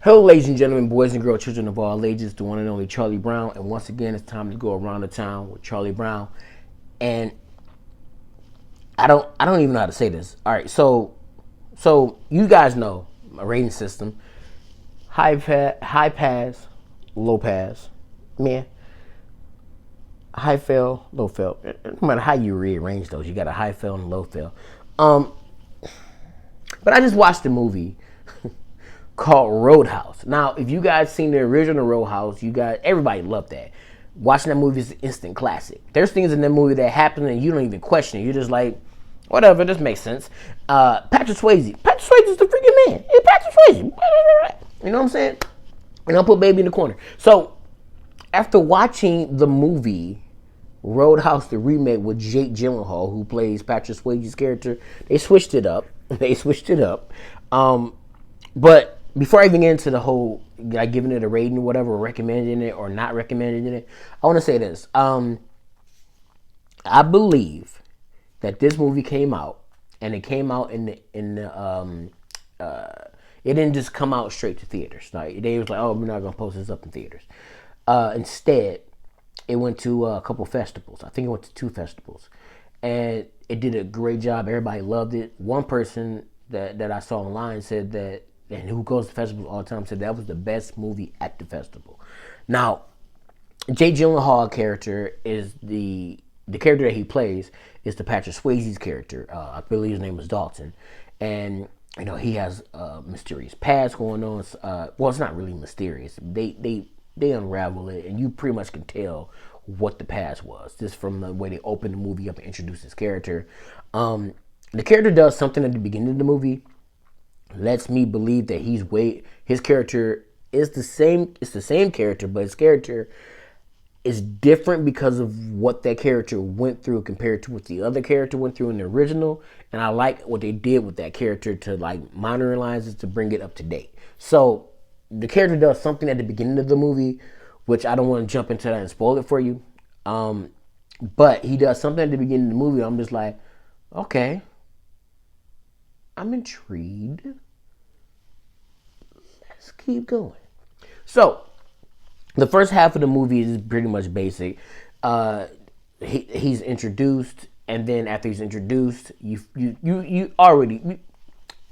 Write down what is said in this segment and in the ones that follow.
Hello, ladies and gentlemen, boys and girls, children of all ages, the one and only Charlie Brown. And once again, it's time to go around the town with Charlie Brown. And I don't even know how to say this. All right, so you guys know my rating system: high pass, low pass. Man, high fail, low fail. No matter how you rearrange those, you got a high fail and a low fail. Um, but I just watched a movie called Roadhouse. Now, if you guys seen the original Roadhouse, everybody loved that. Watching that movie is an instant classic. There's things in that movie that happen and you don't even question it. You're just like, whatever, this makes sense. Patrick Swayze. Patrick Swayze is the freaking man. It's Patrick Swayze. You know what I'm saying? And I'll put baby in the corner. So, after watching the movie Roadhouse, the remake with Jake Gyllenhaal, who plays Patrick Swayze's character, they switched it up. But before I even get into the whole like giving it a rating or whatever, or recommending it or not recommending it, I want to say this. I believe that this movie came out, and it came out it didn't just come out straight to theaters. Like they was like, oh, we're not gonna post this up in theaters. Instead, it went to a couple festivals. I think it went to 2 festivals, and it did a great job. Everybody loved it. One person that I saw online said that, and who goes to festivals all the time, said that was the best movie at the festival. Now, Jay Gyllenhaal character is the character that he plays is the Patrick Swayze's character. I believe his name is Dalton, and he has a mysterious past going on. Well, it's not really mysterious. They unravel it, and you pretty much can tell what the past was just from the way they open the movie up and introduce his character. The character does something at the beginning of the movie, lets me believe that his character is the same. It's the same character, but his character is different because of what that character went through compared to what the other character went through in the original. And I like what they did with that character to like modernize it to bring it up to date. So the character does something at the beginning of the movie, which I don't want to jump into that and spoil it for you. But he does something at the beginning of the movie. I'm just like, okay, I'm intrigued. Let's keep going. So, the first half of the movie is pretty much basic. He's introduced, and then after he's introduced, you already,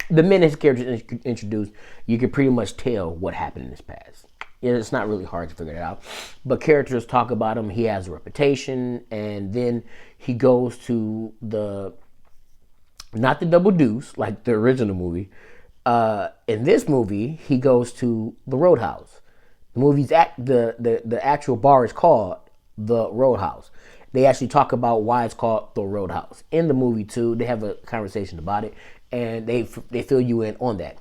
the minute his character is introduced, you can pretty much tell what happened in his past. It's not really hard to figure it out. But characters talk about him. He has a reputation, and then he goes to not the Double Deuce like the original movie. In this movie, he goes to the Roadhouse. The movie's the actual bar is called the Roadhouse. They actually talk about why it's called the Roadhouse in the movie too. They have a conversation about it, and they fill you in on that.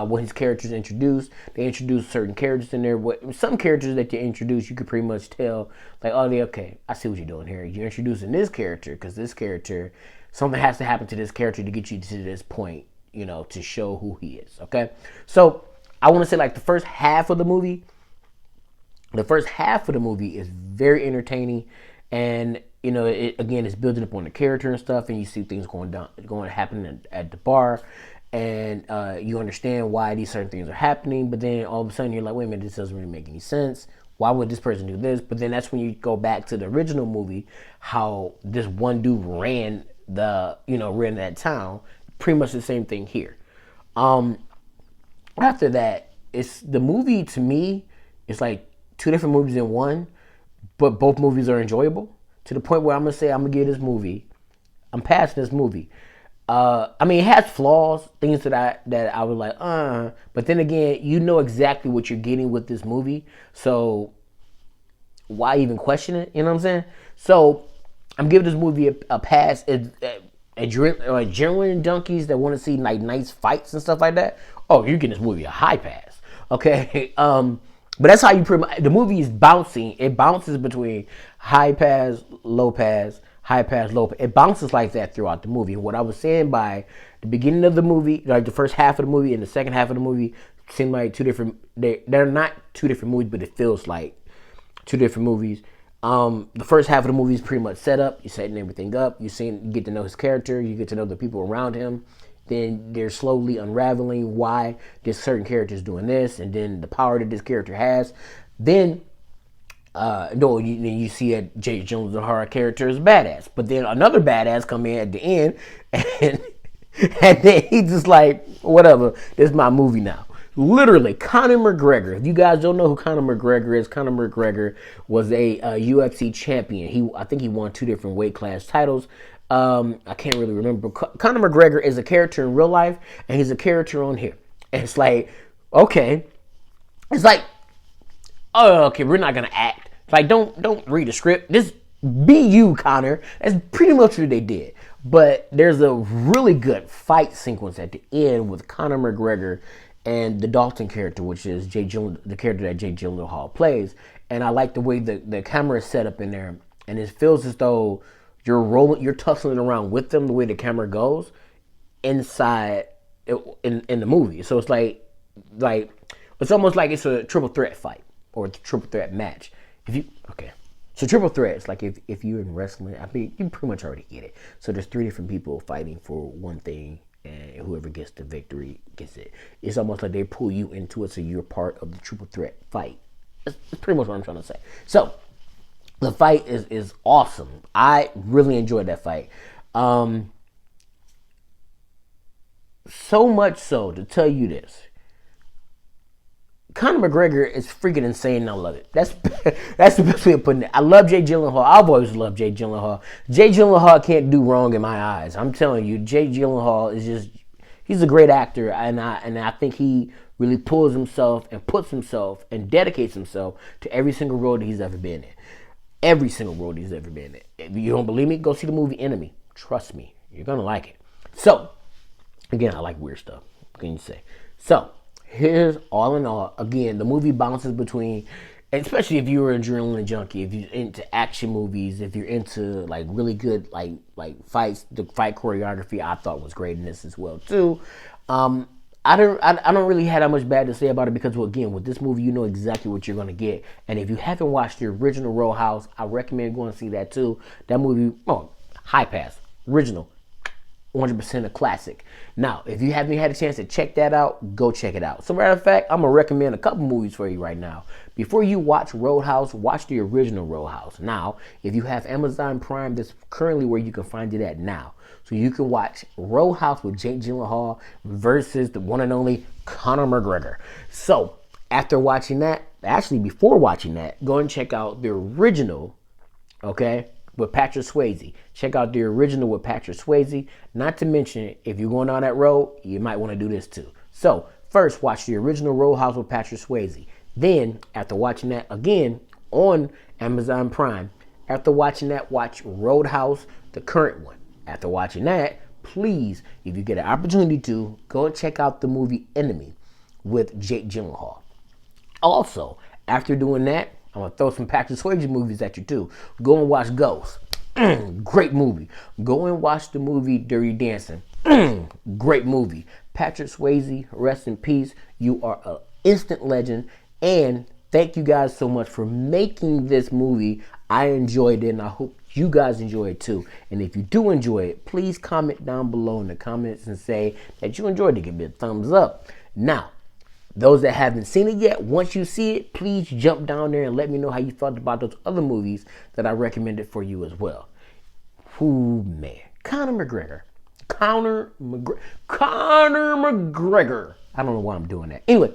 When his characters introduced, they introduce certain characters in there. Some characters that they introduce, you could pretty much tell, like, oh, okay, I see what you're doing here. You're introducing this character because this character, something has to happen to this character to get you to this point, to show who he is. Okay, so I want to say like the first half of the movie is very entertaining, and again, it's building up on the character and stuff, and you see things going to happen at the bar, and you understand why these certain things are happening. But then all of a sudden you're like, wait a minute, this doesn't really make any sense. Why would this person do this? But then that's when you go back to the original movie, how this one dude ran that town. Pretty much the same thing here. After that, it's the movie to me. It's like 2 different movies in one, but both movies are enjoyable to the point where I'm gonna give this movie. I'm passing this movie. It has flaws, things that I was like, but then again, you know exactly what you're getting with this movie, so why even question it? You know what I'm saying? So I'm giving this movie a pass. Adrenaline junkies that want to see like nice fights and stuff like that. Oh, you're getting this movie a high pass. Okay. But that's how the movie is bouncing. It bounces between high pass, low pass, high pass, low pass. It bounces like that throughout the movie. And what I was saying by the beginning of the movie, like the first half of the movie and the second half of the movie, seem like 2 different. They're not 2 different movies, but it feels like 2 different movies. The first half of the movie is pretty much set up. You're setting everything up. You get to know his character. You get to know the people around him. then they're slowly unraveling why this certain character is doing this, and then the power that this character has. Then no, you see that Jake Gyllenhaal character is badass, but then another badass come in at the end, and and then he's just like, whatever, this is my movie now. Literally, Conor McGregor. If you guys don't know who Conor McGregor is, Conor McGregor was a UFC champion. I think he won 2 different weight class titles. I can't really remember. Conor McGregor is a character in real life, and he's a character on here. And it's like, okay, it's like, oh, okay, we're not gonna act. Like, don't read the script. Just be you, Conor. That's pretty much what they did. But there's a really good fight sequence at the end with Conor McGregor and the Dalton character, which is the character that Jake Gyllenhaal plays. And I like the way the camera is set up in there, and it feels as though you're tussling around with them, the way the camera goes inside in the movie. So it's like it's almost like it's a triple threat fight or a triple threat match. So triple threat is like if you're in wrestling, I mean, you pretty much already get it. So there's 3 different people fighting for one thing, and whoever gets the victory gets it. It's almost like they pull you into it, so you're part of the triple threat fight. That's pretty much what I'm trying to say. So the fight is awesome. I really enjoyed that fight. So much so to tell you this. Conor McGregor is freaking insane, and I love it. That's the best way of putting it. I love Jake Gyllenhaal. I've always loved Jake Gyllenhaal. Jake Gyllenhaal can't do wrong in my eyes. I'm telling you, Jake Gyllenhaal is he's a great actor, and I think he really pulls himself and puts himself and dedicates himself to every single role that he's ever been in. Every single role he's ever been in. If you don't believe me, go see the movie Enemy. Trust me, you're gonna like it. So, again, I like weird stuff. What can you say? So, here's all in all. Again, the movie bounces between, especially if you're an adrenaline junkie, if you're into action movies, if you're into like really good like fights, the fight choreography I thought was great in this as well too. I don't really have that much bad to say about it because, well, again, with this movie, you know exactly what you're going to get. And if you haven't watched the original Roadhouse, I recommend going to see that too. That movie, high pass, original, 100% a classic. Now, if you haven't had a chance to check that out, go check it out. So, matter of fact, I'm going to recommend a couple movies for you right now. Before you watch Roadhouse, watch the original Roadhouse. Now, if you have Amazon Prime, that's currently where you can find it at now. So you can watch Roadhouse with Jake Gyllenhaal versus the one and only Conor McGregor. So, after watching that, actually before watching that, go and check out the original, okay, with Patrick Swayze. Check out the original with Patrick Swayze. Not to mention, if you're going down that road, you might want to do this too. So, first, watch the original Roadhouse with Patrick Swayze. Then, after watching that again on Amazon Prime, after watching that, watch Roadhouse, the current one. After watching that, please, if you get an opportunity to, go and check out the movie Enemy with Jake Gyllenhaal. Also, after doing that, I'm going to throw some Patrick Swayze movies at you too. Go and watch Ghost. Great movie. Go and watch the movie Dirty Dancing. Great movie. Patrick Swayze, rest in peace. You are an instant legend. And thank you guys so much for making this movie. I enjoyed it, and I hope you guys enjoy it too. And if you do enjoy it, please comment down below in the comments and say that you enjoyed it. Give me a thumbs up. Now, those that haven't seen it yet, once you see it, please jump down there and let me know how you felt about those other movies that I recommended for you as well. Ooh, man. Conor McGregor. Conor McGregor. I don't know why I'm doing that. Anyway,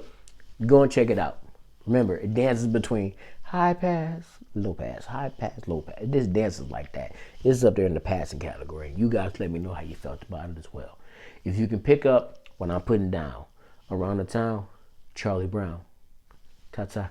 go and check it out. Remember, it dances between high pass, low pass, high pass, low pass. It just dances like that. It's up there in the passing category. You guys let me know how you felt about it as well. If you can pick up what I'm putting down, Around the Town, Charlie Brown. Ta-ta.